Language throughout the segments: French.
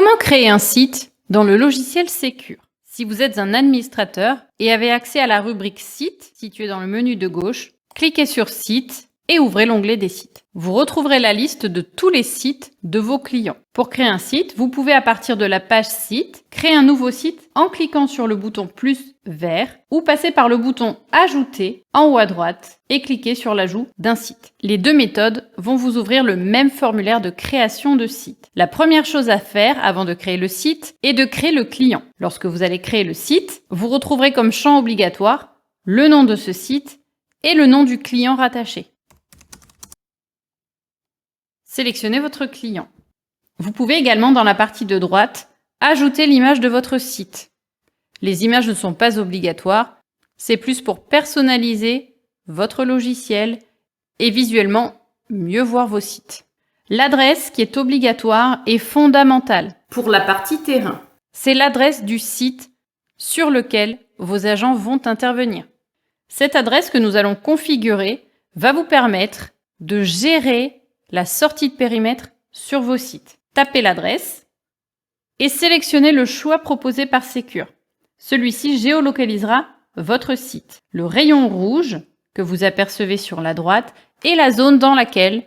Comment créer un site dans le logiciel Secure? Si vous êtes un administrateur et avez accès à la rubrique Site située dans le menu de gauche, cliquez sur Site et ouvrez l'onglet des sites. Vous retrouverez la liste de tous les sites de vos clients. Pour créer un site, vous pouvez à partir de la page Site, créer un nouveau site en cliquant sur le bouton plus vert ou passer par le bouton Ajouter en haut à droite et cliquer sur l'ajout d'un site. Les deux méthodes vont vous ouvrir le même formulaire de création de site. La première chose à faire avant de créer le site est de créer le client. Lorsque vous allez créer le site, vous retrouverez comme champ obligatoire le nom de ce site et le nom du client rattaché. Sélectionnez votre client. Vous pouvez également, dans la partie de droite, ajouter l'image de votre site. Les images ne sont pas obligatoires, c'est plus pour personnaliser votre logiciel et visuellement mieux voir vos sites. L'adresse qui est obligatoire est fondamentale pour la partie terrain. C'est l'adresse du site sur lequel vos agents vont intervenir. Cette adresse que nous allons configurer va vous permettre de gérer la sortie de périmètre sur vos sites. Tapez l'adresse et sélectionnez le choix proposé par Secure. Celui-ci géolocalisera votre site. Le rayon rouge que vous apercevez sur la droite est la zone dans laquelle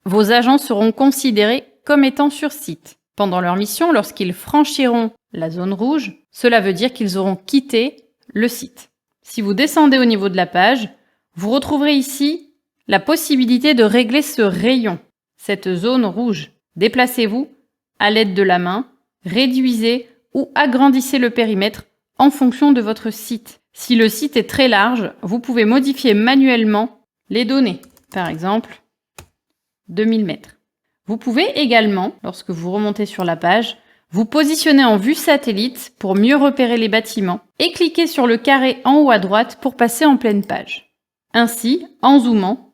vos agents seront considérés comme étant sur site. Pendant leur mission, lorsqu'ils franchiront la zone rouge, cela veut dire qu'ils auront quitté le site. Si vous descendez au niveau de la page, vous retrouverez ici la possibilité de régler ce rayon, cette zone rouge. Déplacez-vous à l'aide de la main, réduisez ou agrandissez le périmètre en fonction de votre site. Si le site est très large, vous pouvez modifier manuellement les données. Par exemple, 2000 mètres. Vous pouvez également, lorsque vous remontez sur la page, vous positionner en vue satellite pour mieux repérer les bâtiments et cliquer sur le carré en haut à droite pour passer en pleine page. Ainsi, en zoomant,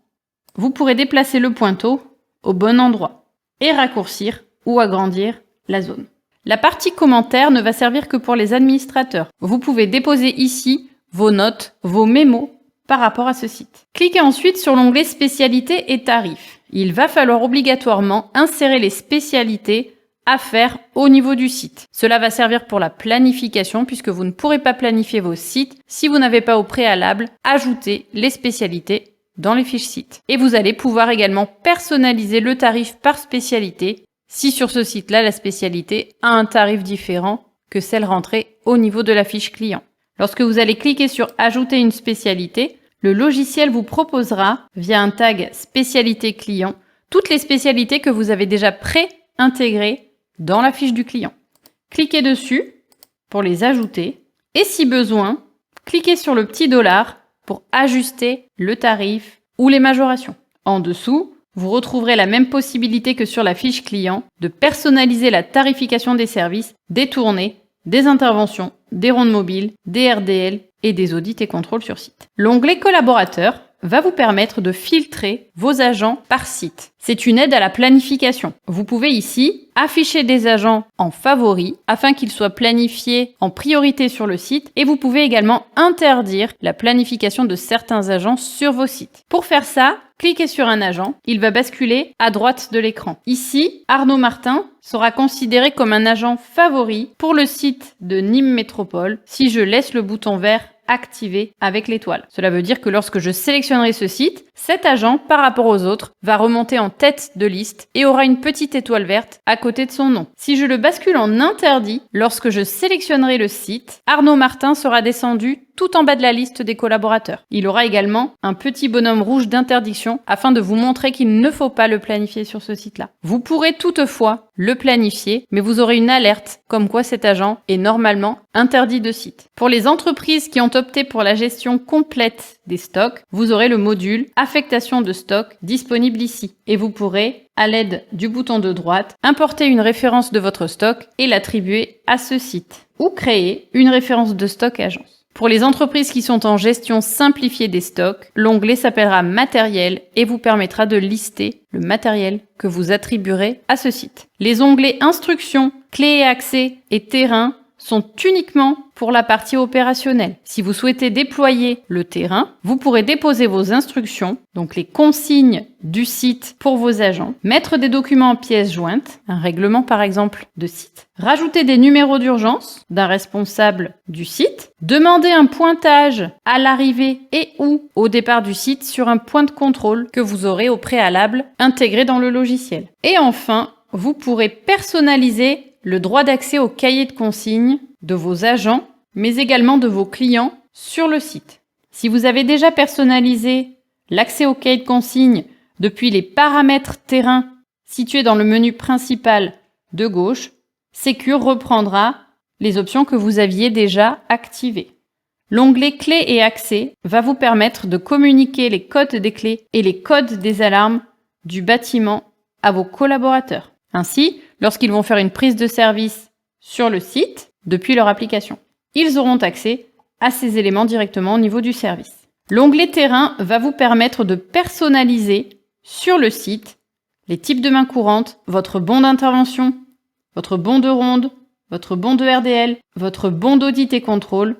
vous pourrez déplacer le pointeau au bon endroit et raccourcir ou agrandir la zone. La partie commentaires ne va servir que pour les administrateurs. Vous pouvez déposer ici vos notes, vos mémos par rapport à ce site. Cliquez ensuite sur l'onglet spécialités et tarifs. Il va falloir obligatoirement insérer les spécialités à faire au niveau du site. Cela va servir pour la planification puisque vous ne pourrez pas planifier vos sites si vous n'avez pas au préalable ajouté les spécialités dans les fiches sites. Et vous allez pouvoir également personnaliser le tarif par spécialité si sur ce site-là, la spécialité a un tarif différent que celle rentrée au niveau de la fiche client. Lorsque vous allez cliquer sur « Ajouter une spécialité », le logiciel vous proposera, via un tag « Spécialité client », toutes les spécialités que vous avez déjà pré-intégrées dans la fiche du client. Cliquez dessus pour les ajouter et si besoin, cliquez sur le petit dollar pour ajuster le tarif ou les majorations. En dessous, vous retrouverez la même possibilité que sur la fiche client de personnaliser la tarification des services, des tournées, des interventions, des rondes mobiles, des RDL et des audits et contrôles sur site. L'onglet collaborateurs va vous permettre de filtrer vos agents par site. C'est une aide à la planification. Vous pouvez ici afficher des agents en favoris afin qu'ils soient planifiés en priorité sur le site et vous pouvez également interdire la planification de certains agents sur vos sites. Pour faire ça, cliquez sur un agent, il va basculer à droite de l'écran. Ici, Arnaud Martin sera considéré comme un agent favori pour le site de Nîmes Métropole si je laisse le bouton vert activé avec l'étoile. Cela veut dire que lorsque je sélectionnerai ce site, cet agent, par rapport aux autres, va remonter en tête de liste et aura une petite étoile verte à côté de son nom. Si je le bascule en interdit, lorsque je sélectionnerai le site, Arnaud Martin sera descendu tout en bas de la liste des collaborateurs. Il aura également un petit bonhomme rouge d'interdiction afin de vous montrer qu'il ne faut pas le planifier sur ce site-là. Vous pourrez toutefois le planifier, mais vous aurez une alerte comme quoi cet agent est normalement interdit de site. Pour les entreprises qui ont opté pour la gestion complète des stocks, vous aurez le module affectation de stock disponible ici. Et vous pourrez, à l'aide du bouton de droite, importer une référence de votre stock et l'attribuer à ce site. Ou créer une référence de stock agence. Pour les entreprises qui sont en gestion simplifiée des stocks, l'onglet s'appellera Matériel et vous permettra de lister le matériel que vous attribuerez à ce site. Les onglets Instructions, Clés et accès et Terrain sont uniquement pour la partie opérationnelle. Si vous souhaitez déployer le terrain, vous pourrez déposer vos instructions, donc les consignes du site pour vos agents, mettre des documents en pièces jointes, un règlement par exemple de site, rajouter des numéros d'urgence d'un responsable du site, demander un pointage à l'arrivée et ou au départ du site sur un point de contrôle que vous aurez au préalable intégré dans le logiciel. Et enfin, vous pourrez personnaliser le droit d'accès au cahier de consignes de vos agents, mais également de vos clients sur le site. Si vous avez déjà personnalisé l'accès au cahier de consignes depuis les paramètres terrain situés dans le menu principal de gauche, Secure reprendra les options que vous aviez déjà activées. L'onglet Clés et accès va vous permettre de communiquer les codes des clés et les codes des alarmes du bâtiment à vos collaborateurs. Ainsi, lorsqu'ils vont faire une prise de service sur le site depuis leur application, ils auront accès à ces éléments directement au niveau du service. L'onglet Terrain va vous permettre de personnaliser sur le site les types de mains courantes, votre bon d'intervention, votre bon de ronde, votre bon de RDL, votre bon d'audit et contrôle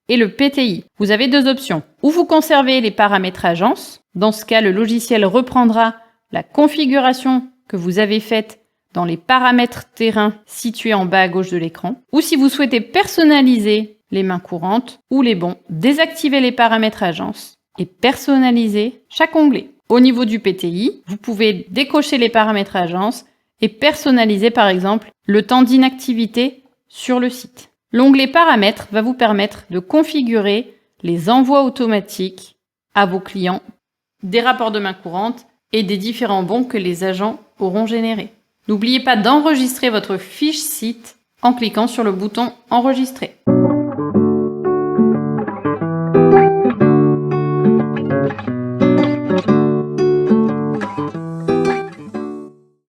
et le PTI. Vous avez deux options. Ou vous conservez les paramètres agence. Dans ce cas, le logiciel reprendra la configuration que vous avez faite dans les paramètres terrain situés en bas à gauche de l'écran. Ou si vous souhaitez personnaliser les mains courantes ou les bons, désactivez les paramètres agence et personnaliser chaque onglet. Au niveau du PTI, vous pouvez décocher les paramètres agence et personnaliser par exemple le temps d'inactivité sur le site. L'onglet Paramètres va vous permettre de configurer les envois automatiques à vos clients des rapports de main courante et des différents bons que les agents auront générés. N'oubliez pas d'enregistrer votre fiche site en cliquant sur le bouton Enregistrer.